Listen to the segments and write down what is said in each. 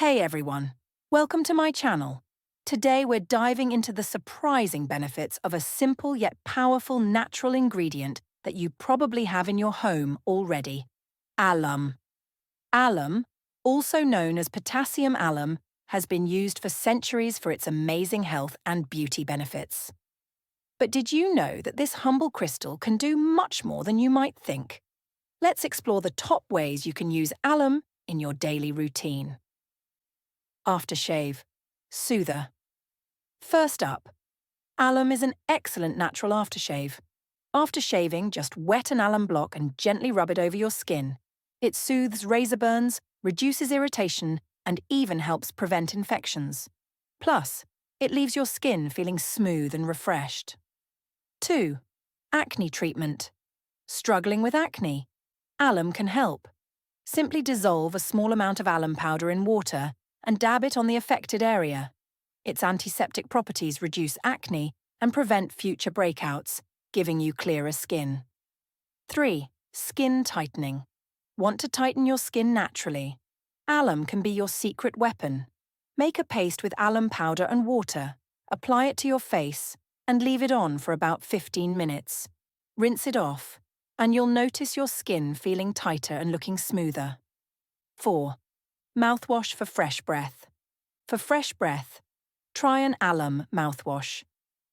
Hey everyone, welcome to my channel. Today we're diving into the surprising benefits of a simple yet powerful natural ingredient that you probably have in your home already: alum. Alum, also known as potassium alum, has been used for centuries for its amazing health and beauty benefits. But did you know that this humble crystal can do much more than you might think? Let's explore the top ways you can use alum in your daily routine. Aftershave. Soother. First up, alum is an excellent natural aftershave. After shaving, just wet an alum block and gently rub it over your skin. It soothes razor burns, reduces irritation, and even helps prevent infections. Plus, it leaves your skin feeling smooth and refreshed. 2. Acne treatment. Struggling with acne? Alum can help. Simply dissolve a small amount of alum powder in water and dab it on the affected area. Its antiseptic properties reduce acne and prevent future breakouts, giving you clearer skin. 3. Skin tightening. Want to tighten your skin naturally? Alum can be your secret weapon. Make a paste with alum powder and water, apply it to your face, and leave it on for about 15 minutes. Rinse it off, and you'll notice your skin feeling tighter and looking smoother. 4. Mouthwash for fresh breath. For fresh breath, try an alum mouthwash.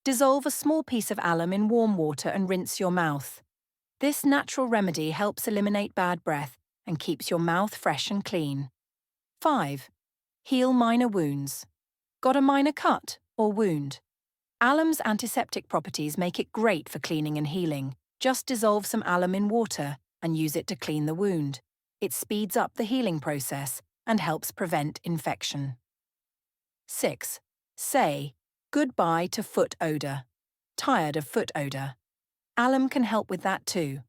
Dissolve a small piece of alum in warm water and rinse your mouth. This natural remedy helps eliminate bad breath and keeps your mouth fresh and clean. 5. Heal minor wounds. Got a minor cut or wound? Alum's antiseptic properties make it great for cleaning and healing. Just dissolve some alum in water and use it to clean the wound. It speeds up the healing process and helps prevent infection. 6. Say goodbye to foot odor. Tired of foot odor? Alum can help with that too.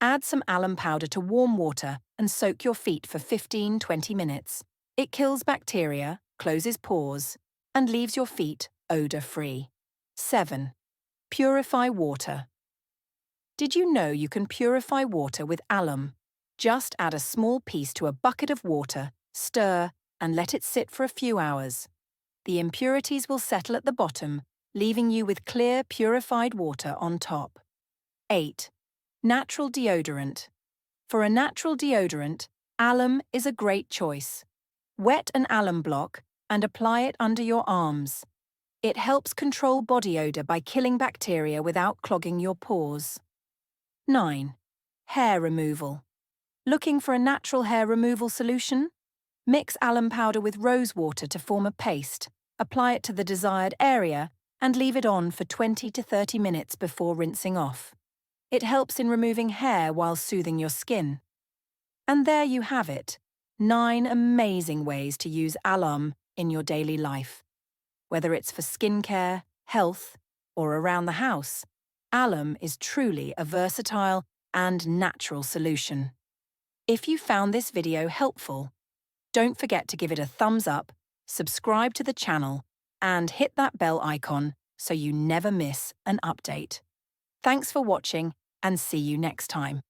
Add some alum powder to warm water and soak your feet for 15–20 minutes. It kills bacteria, closes pores, and leaves your feet odor-free. 7. Purify water. Did you know you can purify water with alum? Just add a small piece to a bucket of water, stir, and let it sit for a few hours. The impurities will settle at the bottom, leaving you with clear, purified water on top. 8. Natural deodorant. For a natural deodorant, alum is a great choice. Wet an alum block and apply it under your arms. It helps control body odor by killing bacteria without clogging your pores. 9. Hair removal. Looking for a natural hair removal solution? Mix alum powder with rose water to form a paste, apply it to the desired area, and leave it on for 20–30 minutes before rinsing off. It helps in removing hair while soothing your skin. And there you have it, 9 amazing ways to use alum in your daily life. Whether it's for skincare, health, or around the house, alum is truly a versatile and natural solution. If you found this video helpful, don't forget to give it a thumbs up, subscribe to the channel, and hit that bell icon so you never miss an update. Thanks for watching, and see you next time.